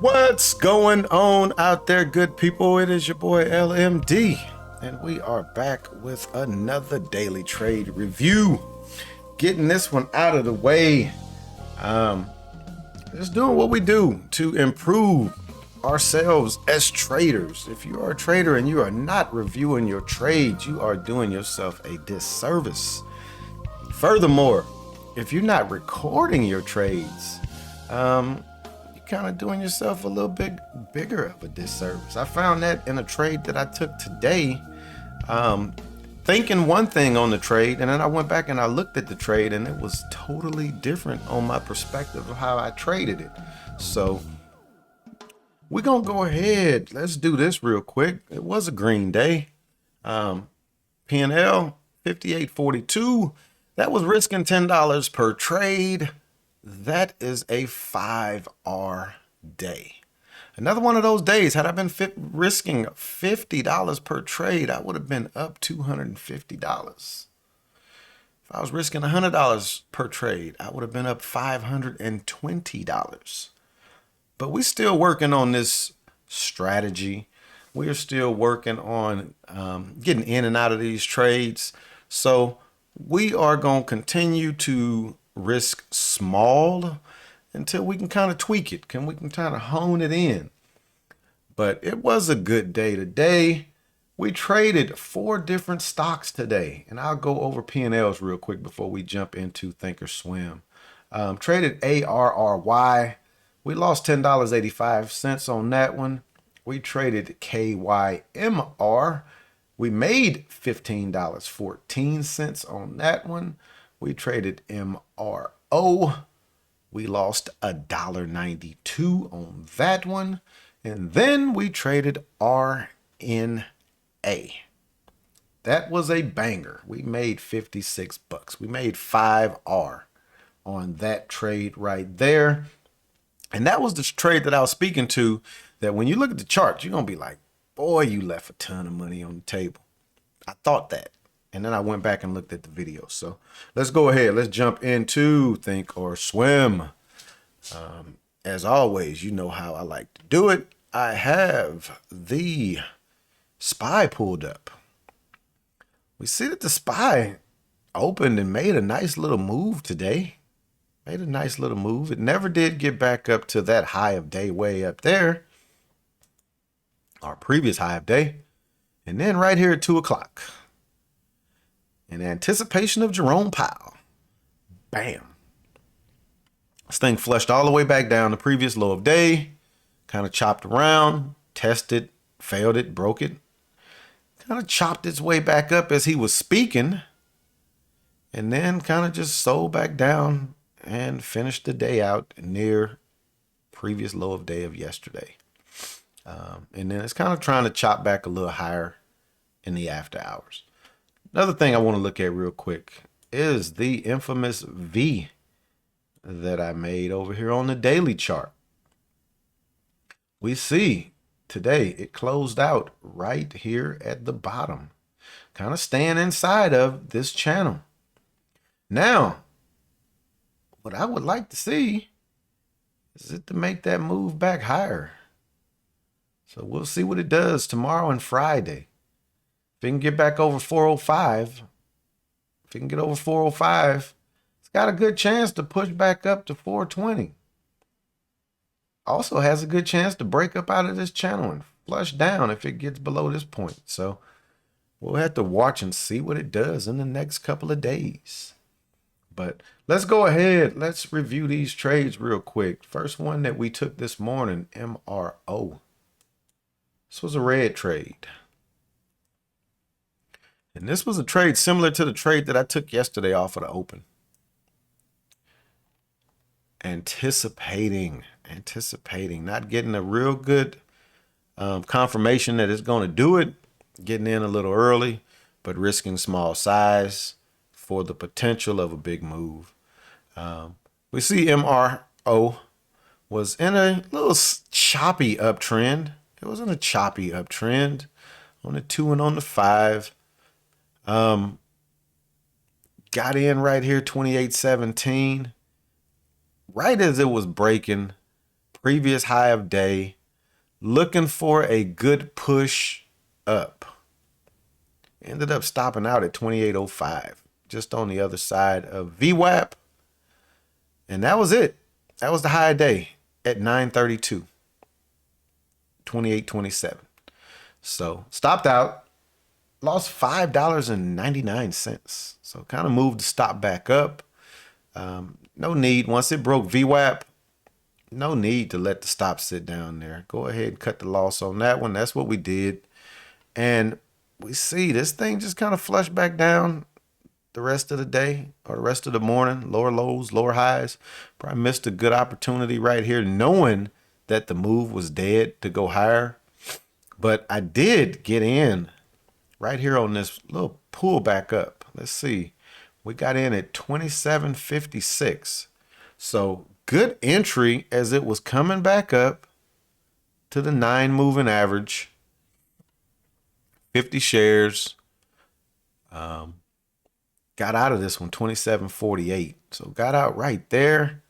What's going on out there, good people? It is your boy LMD, and we are back with another daily trade review. Getting this one out of the way. Just doing what we do to improve ourselves as traders. If you are a trader and you are not reviewing your trades, you are doing yourself a disservice. Furthermore, if you're not recording your trades, kind of doing yourself a little bit bigger of a disservice. I found that in a trade that I took today, thinking one thing on the trade, and then I went back and I looked at the trade and it was totally different on my perspective of how I traded it. So we're gonna go ahead, let's do this real quick. It was a green day. P&L 58.42. That was risking $10 per trade. That is a 5R day. Another one of those days, had I been risking $50 per trade, I would have been up $250. If I was risking $100 per trade, I would have been up $520. But we're still working on this strategy. We're still working on getting in and out of these trades. So we are going to continue to risk small until we can kind of tweak it, we can kind of hone it in. But it was a good day today. We traded 4 different stocks today, and I'll go over P&Ls real quick before we jump into ThinkorSwim. Traded ARRY. We lost $10.85 on that one. We traded KYMR. We made $15.14 on that one. We traded MRO. We lost $1.92 on that one. And then we traded RNA. That was a banger. We made 56 bucks. We made 5R on that trade right there. And that was the trade that I was speaking to, that when you look at the chart, you're going to be like, boy, you left a ton of money on the table. I thought that. And then I went back and looked at the video. So let's go ahead. Let's jump into ThinkorSwim. As always, you know how I like to do it. I have the SPY pulled up. We see that the SPY opened and made a nice little move today. Made a nice little move. It never did get back up to that high of day way up there. Our previous high of day. And then right here at 2 o'clock. In anticipation of Jerome Powell. Bam. This thing flushed all the way back down the previous low of day. Kind of chopped around, tested, failed it, broke it. Kind of chopped its way back up as he was speaking. And then kind of just sold back down and finished the day out near previous low of day of yesterday. And then it's kind of trying to chop back a little higher in the after hours. Another thing I want to look at real quick is the infamous V that I made over here on the daily chart. We see today it closed out right here at the bottom, kind of staying inside of this channel. Now, what I would like to see is it to make that move back higher. So we'll see what it does tomorrow and Friday. If it can get back over 405, if it can get over 405, it's got a good chance to push back up to 420. Also has a good chance to break up out of this channel and flush down if it gets below this point. So we'll have to watch and see what it does in the next couple of days. But let's go ahead. Let's review these trades real quick. First one that we took this morning, MRO. This was a red trade. And this was a trade similar to the trade that I took yesterday off of the open. Anticipating, not getting a real good confirmation that it's going to do it. Getting in a little early, but risking small size for the potential of a big move. We see MRO was in a little choppy uptrend. It was in a choppy uptrend on the 2 and on the 5. Got in right here, 28.17. Right as it was breaking Previous high of day. Looking for a good push up. Ended up stopping out at 28.05. Just on the other side of VWAP. And that was it. That was the high of day at 9:32. 28.27. So stopped out. Lost $5.99. So kind of moved the stop back up. No need. Once it broke VWAP, no need to let the stop sit down there. Go ahead and cut the loss on that one. That's what we did. And we see this thing just kind of flushed back down the rest of the day or the rest of the morning. Lower lows, lower highs. Probably missed a good opportunity right here, knowing that the move was dead to go higher. But I did get in right here on this little pull back up. Let's see. We got in at 27.56. So good entry as it was coming back up to the 9 moving average. 50 shares. Got out of this one 27.48. So got out right there.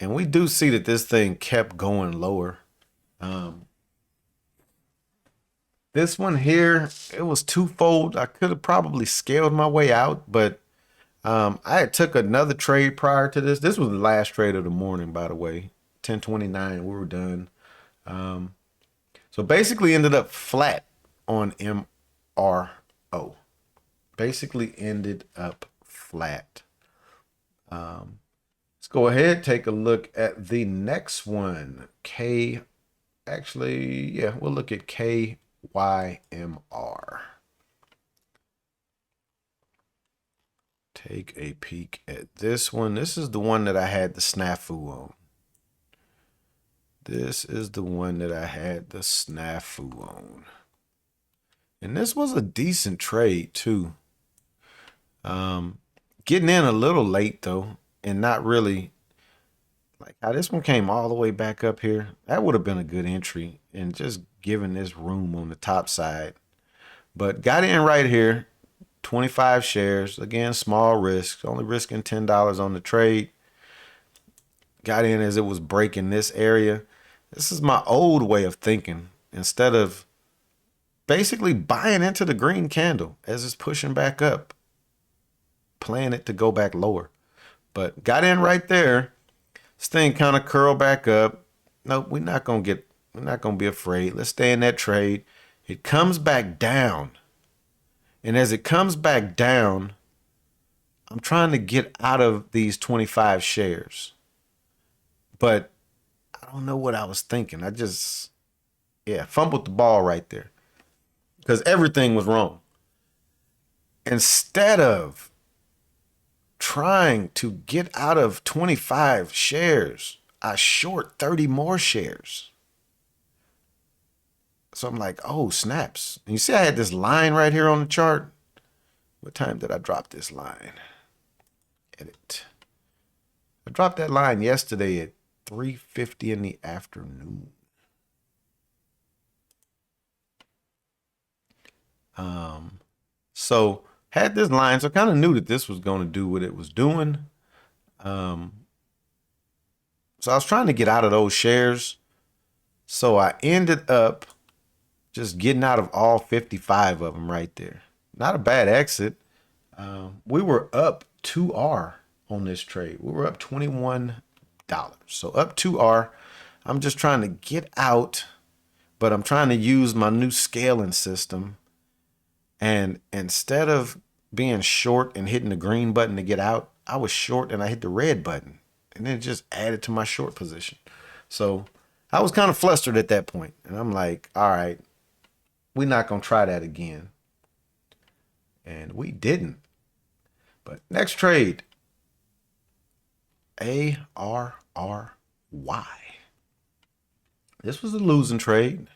And we do see that this thing kept going lower. This one here, it was twofold. I could have probably scaled my way out, but I had took another trade prior to this. This was the last trade of the morning, by the way. 10:29, we were done. So basically ended up flat on MRO. Basically ended up flat. Let's go ahead, take a look at the next one. We'll look at KYMR. Take a peek at this one. This is the one that I had the snafu on. And this was a decent trade too. Getting in a little late though, and not really like how this one came all the way back up here. That would have been a good entry and just giving this room on the top side. But got in right here, 25 shares. Again, small risk, only risking $10 on the trade. Got in as it was breaking this area. This is my old way of thinking. Instead of basically buying into the green candle as it's pushing back up, playing it to go back lower. But got in right there. This thing kind of curled back up. Nope, we're not gonna be afraid. Let's stay in that trade. It comes back down. And as it comes back down, I'm trying to get out of these 25 shares. But I don't know what I was thinking. I just, fumbled the ball right there. Because everything was wrong. Instead of trying to get out of 25 shares, I short 30 more shares. So I'm like, oh, snaps. And you see I had this line right here on the chart. What time did I drop this line? Edit. I dropped that line yesterday at 3:50 in the afternoon. So had this line, so kind of knew that this was going to do what it was doing. So I was trying to get out of those shares. So I ended up just getting out of all 55 of them right there. Not a bad exit. We were up 2R on this trade. We were up $21. So up 2R. I'm just trying to get out, but I'm trying to use my new scaling system. And instead of being short and hitting the green button to get out, I was short and I hit the red button. And then it just added to my short position. So I was kind of flustered at that point. And I'm like, all right, we're not going to try that again. And we didn't. But next trade, ARRY. This was a losing trade.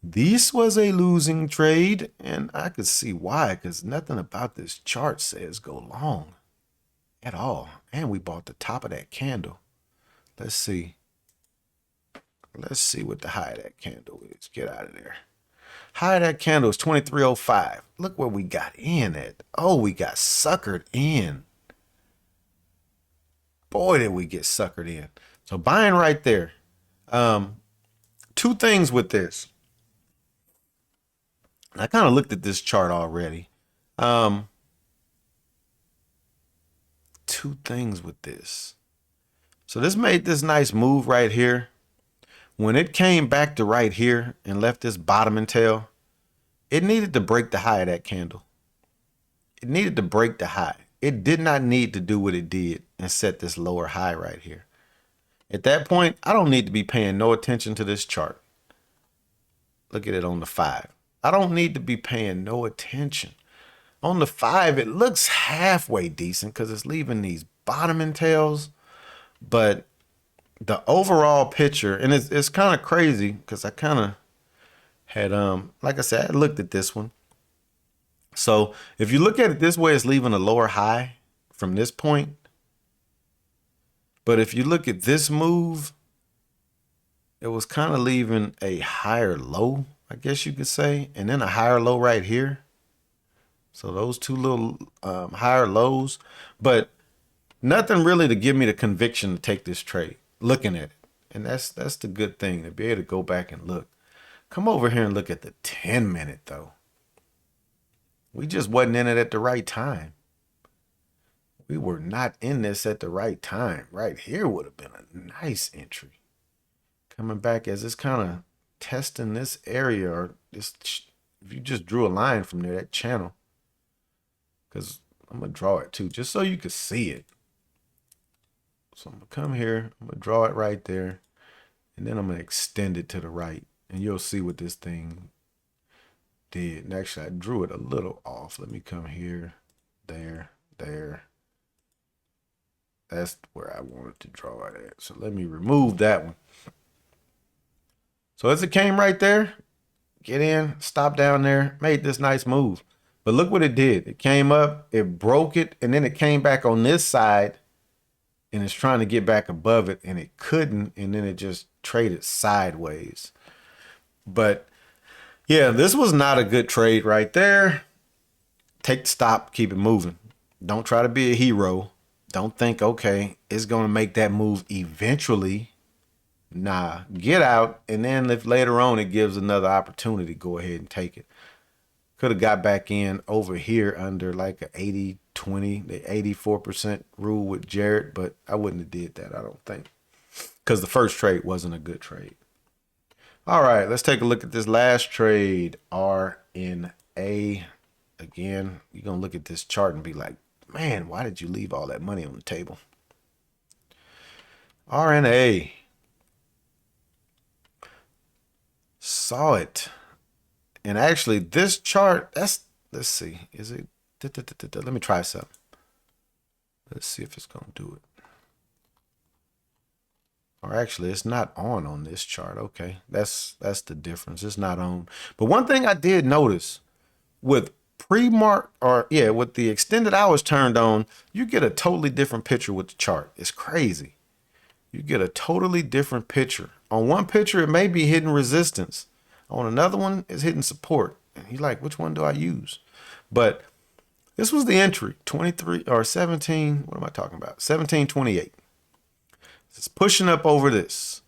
This was a losing trade, and I could see why, because nothing about this chart says go long at all. And we bought the top of that candle. Let's see. Let's see what the high of that candle is. Get out of there. High of that candle is 23.05. Look where we got in at. Oh, we got suckered in. Boy, did we get suckered in. So buying right there. Two things with this. I kind of looked at this chart already. Two things with this. So this made this nice move right here. When it came back to right here and left this bottoming tail, it needed to break the high of that candle. It needed to break the high. It did not need to do what it did and set this lower high right here. At that point, I don't need to be paying no attention to this chart. Look at it on the 5. I don't need to be paying no attention. On the 5, it looks halfway decent because it's leaving these bottoming tails. But the overall picture, and it's kind of crazy because I kind of had, like I said, I looked at this one. So if you look at it this way, it's leaving a lower high from this point. But if you look at this move, it was kind of leaving a higher low, I guess you could say, and then a higher low right here. So those two little higher lows, but nothing really to give me the conviction to take this trade, looking at it. And that's the good thing, to be able to go back and look. Come over here and look at the 10-minute though. We just wasn't in it at the right time. We were not in this at the right time. Right here would have been a nice entry. Coming back as it's kind of testing this area, or this, if you just drew a line from there, that channel. Because I'm going to draw it too, just so you can see it. So I'm going to come here, I'm going to draw it right there, and then I'm going to extend it to the right, and you'll see what this thing did. And actually, I drew it a little off. Let me come here, there. That's where I wanted to draw it at. So let me remove that one. So as it came right there, get in, stop down there, made this nice move. But look what it did. It came up, it broke it, and then it came back on this side, and it's trying to get back above it, and it couldn't, and then it just traded sideways. But yeah, this was not a good trade right there. Take the stop, keep it moving. Don't try to be a hero. Don't think, okay, it's going to make that move eventually. Nah, get out, and then if later on it gives another opportunity, go ahead and take it. Could have got back in over here under like a 80-20, the 84% rule with Jared, but I wouldn't have did that, I don't think, because the first trade wasn't a good trade. All right, let's take a look at this last trade, RNA. Again, you're going to look at this chart and be like, man, why did you leave all that money on the table? RNA. Saw it. And actually, this chart, let's see. Is it? Let me try something. Let's see if it's going to do it. Or actually, it's not on this chart. Okay, that's the difference. It's not on. But one thing I did notice with pre-mark, with the extended hours turned on, you get a totally different picture with the chart. It's crazy. You get a totally different picture. On one picture, it may be hitting resistance. On another one, it's hitting support. And you're like, which one do I use? But this was the entry, 23 or 17. What am I talking about? 1728. It's pushing up over this.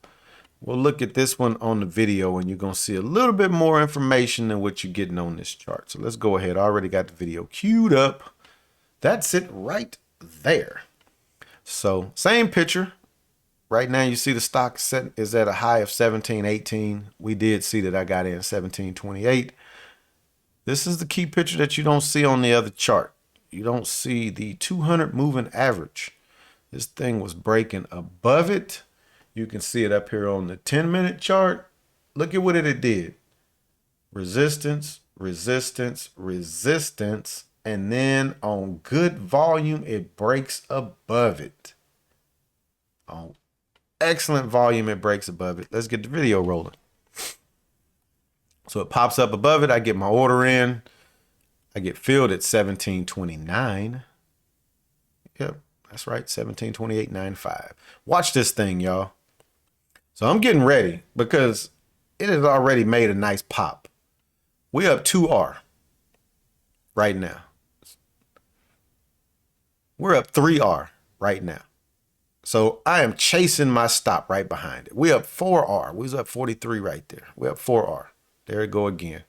We'll look at this one on the video, and you're going to see a little bit more information than what you're getting on this chart. So let's go ahead. I already got the video queued up. That's it right there. So same picture. Right now, you see the stock set is at a high of 1718. We did see that I got in 1728. This is the key picture that you don't see on the other chart. You don't see the 200 moving average. This thing was breaking above it. You can see it up here on the 10-minute chart. Look at what it did. Resistance, resistance, resistance. And then on good volume, it breaks above it. On excellent volume, it breaks above it. Let's get the video rolling. So it pops up above it. I get my order in. I get filled at 1729. Yep, that's right, 1728.95. Watch this thing, y'all. So I'm getting ready because it has already made a nice pop. We up 2R right now. We're up 3R right now. So I am chasing my stop right behind it. We up 4R. We was up 43 right there. We up 4R. There it go again.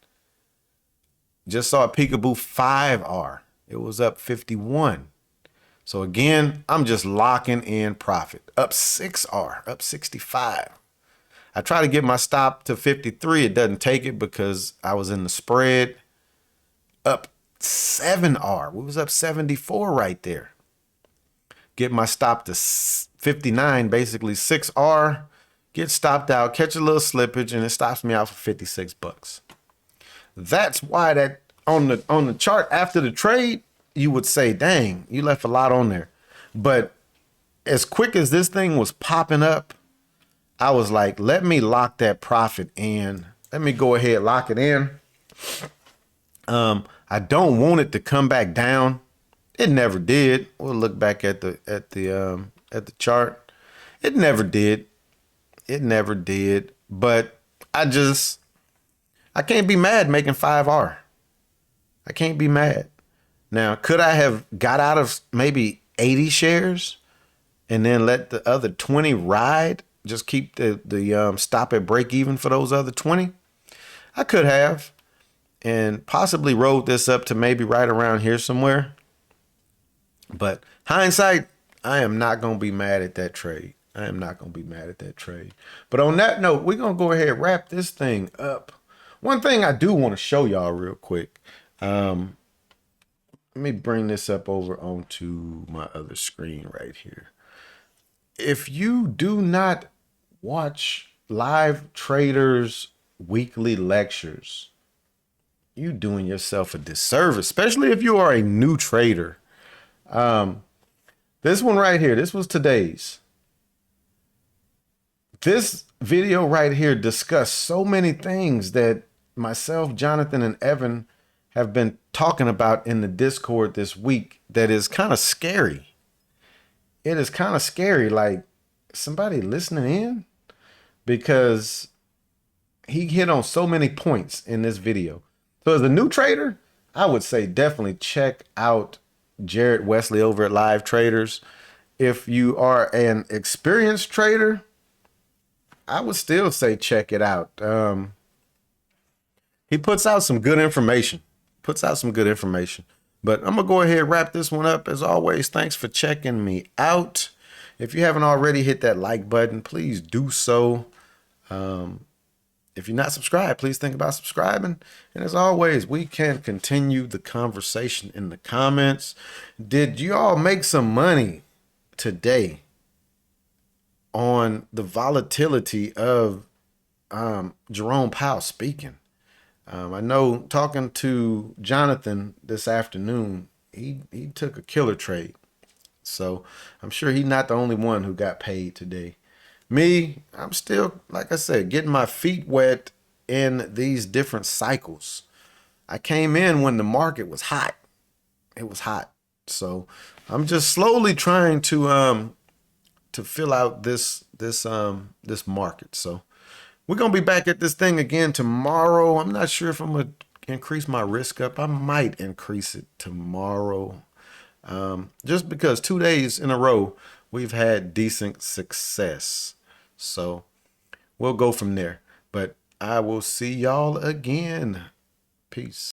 Just saw a peekaboo 5R. It was up 51. So again, I'm just locking in profit. Up 6R, up 65. I try to get my stop to 53. It doesn't take it because I was in the spread. Up 7R. We was up 74 right there. Get my stop to 59, basically 6R. Get stopped out, catch a little slippage, and it stops me out for 56 bucks. That's why that on the chart after the trade, you would say, dang, you left a lot on there. But as quick as this thing was popping up, I was like, let me lock that profit in. Let me go ahead, lock it in. I don't want it to come back down. It never did. We'll look back at the chart. It never did. It never did. But I can't be mad making 5R. I can't be mad. Now, could I have got out of maybe 80 shares and then let the other 20 ride? Just keep the stop at break even for those other 20? I could have, and possibly rode this up to maybe right around here somewhere. But hindsight, I am not going to be mad at that trade. I am not going to be mad at that trade. But on that note, we're going to go ahead and wrap this thing up. One thing I do want to show y'all real quick. Let me bring this up over onto my other screen right here. If you do not watch live traders weekly lectures, you doing yourself a disservice, especially if you are a new trader. This one right here, this was today's. This video right here discussed so many things that myself, Jonathan, and Evan have been talking about in the Discord this week that is kind of scary. It is kind of scary, like somebody listening in, because he hit on so many points in this video. So as a new trader, I would say definitely check out Jared Wesley over at Live Traders. If you are an experienced trader, I would still say check it out. He puts out some good information. But I'm going to go ahead and wrap this one up. As always, thanks for checking me out. If you haven't already hit that like button, please do so. If you're not subscribed, please think about subscribing. And as always, we can continue the conversation in the comments. Did you all make some money today on the volatility of Jerome Powell speaking? I know talking to Jonathan this afternoon, he took a killer trade. So I'm sure he's not the only one who got paid today. Me, I'm still, like I said, getting my feet wet in these different cycles. I came in when the market was hot. It was hot. So I'm just slowly trying to fill out this market. So we're going to be back at this thing again tomorrow. I'm not sure if I'm going to increase my risk up. I might increase it tomorrow. Just because 2 days in a row, we've had decent success. So we'll go from there. But I will see y'all again. Peace.